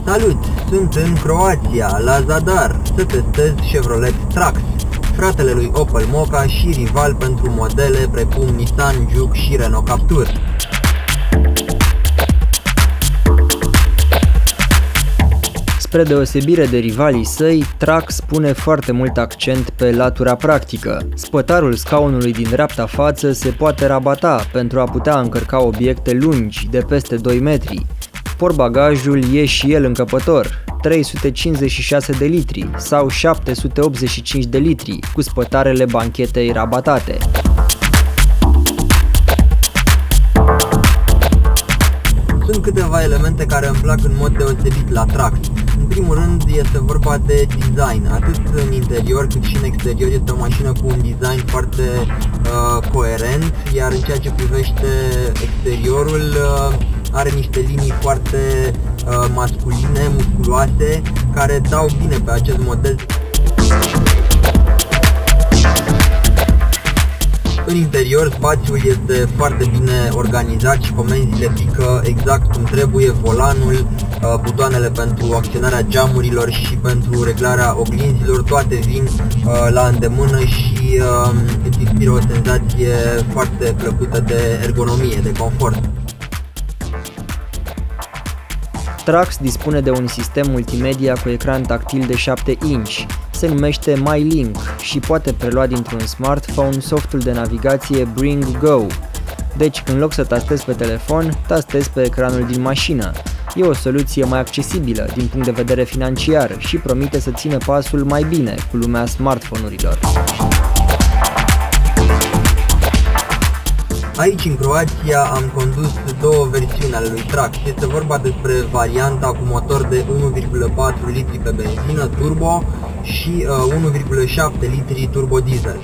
Salut! Sunt în Croația, la Zadar, să testez Chevrolet Trax, fratele lui Opel Mokka și rival pentru modele precum Nissan Juke și Renault Captur. Spre deosebire de rivalii săi, Trax pune foarte mult accent pe latura practică. Spătarul scaunului din dreapta față se poate rabata pentru a putea încărca obiecte lungi, de peste 2 metri. Portbagajul e și el încăpător, 356 de litri sau 785 de litri, cu spătarele banchetei rabatate. Sunt câteva elemente care îmi plac în mod deosebit la Trax. În primul rând este vorba de design, atât în interior cât și în exterior este o mașină cu un design foarte coerent, iar în ceea ce privește exteriorul are niște linii foarte masculine, musculoase, care dau bine pe acest model. În interior, spațiul este foarte bine organizat și comenzile pică exact cum trebuie, volanul, butoanele pentru acționarea geamurilor și pentru reglarea oglinzilor, toate vin la îndemână și îți inspiră o senzație foarte plăcută de ergonomie, de confort. Trax dispune de un sistem multimedia cu ecran tactil de 7 inch, se numește MyLink și poate prelua dintr-un smartphone softul de navigație Bring Go. Deci, în loc să tastezi pe telefon, tastezi pe ecranul din mașină. E o soluție mai accesibilă din punct de vedere financiar și promite să țină pasul mai bine cu lumea smartphone-urilor. Aici, în Croația, am condus două versiuni ale lui Trax. Este vorba despre varianta cu motor de 1,4 litri pe benzină turbo și 1,7 litri turbo diesel.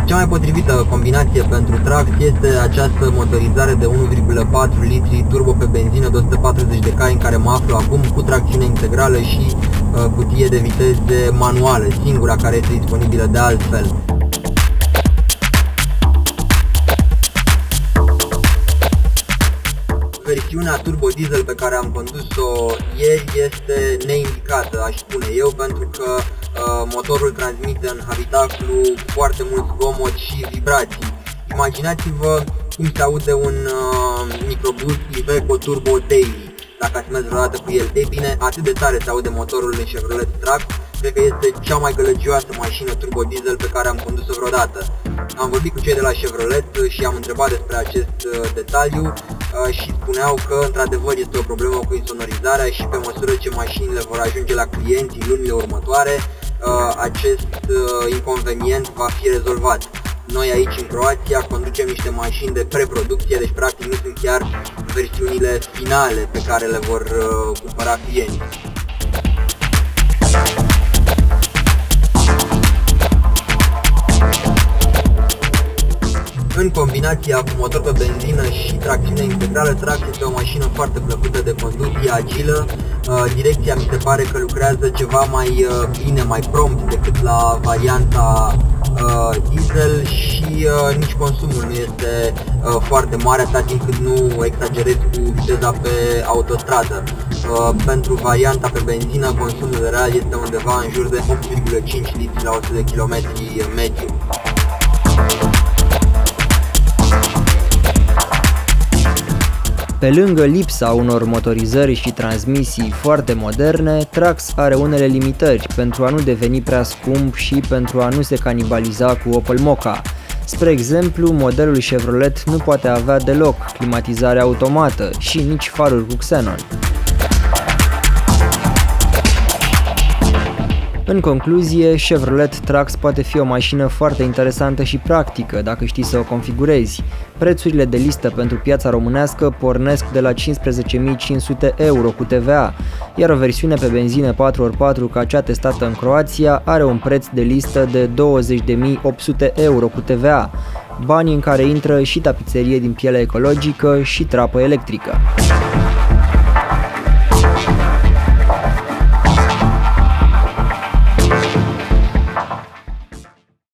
Cea mai potrivită combinație pentru Trax este această motorizare de 1,4 litri turbo pe benzină de 140 de cai în care mă aflu acum, cu tracțiune integrală și cutie de viteze manuală, singura care este disponibilă de altfel. Versiunea turbo diesel pe care am condus-o ieri este neindicată, aș spune eu, pentru că motorul transmite în habitaclu foarte mult zgomot și vibrații. Imaginați-vă cum se aude un microbus Iveco Turbo Daily, dacă ați mers vreodată cu el. Ei bine, atât de tare se aude motorul în Chevrolet Trax. Cred că este cea mai gălăgioasă mașină turbo diesel pe care am condus-o vreodată. Am vorbit cu cei de la Chevrolet și am întrebat despre acest detaliu și spuneau că într-adevăr este o problemă cu insonorizarea și pe măsură ce mașinile vor ajunge la clienți în lunile următoare, acest inconvenient va fi rezolvat. Noi aici în Croația conducem niște mașini de preproducție, deci practic nu sunt chiar versiunile finale pe care le vor cumpăra clienții. În combinația cu motor pe benzină și tracțiune integrală, Trax este o mașină foarte plăcută de condus, e agilă, direcția mi se pare că lucrează ceva mai bine, mai prompt decât la varianta diesel și nici consumul nu este foarte mare atât timp cât nu exagerez cu viteza pe autostradă. Pentru varianta pe benzină, consumul real este undeva în jur de 8,5 litri la 100 de km mediu. Pe lângă lipsa unor motorizări și transmisii foarte moderne, Trax are unele limitări pentru a nu deveni prea scump și pentru a nu se canibaliza cu Opel Mokka. Spre exemplu, modelul Chevrolet nu poate avea deloc climatizare automată și nici faruri cu xenon. În concluzie, Chevrolet Trax poate fi o mașină foarte interesantă și practică dacă știi să o configurezi. Prețurile de listă pentru piața românească pornesc de la 15.500 euro cu TVA, iar o versiune pe benzină 4x4 ca cea testată în Croația are un preț de listă de 20.800 euro cu TVA, bani în care intră și tapiserie din piele ecologică și trapă electrică.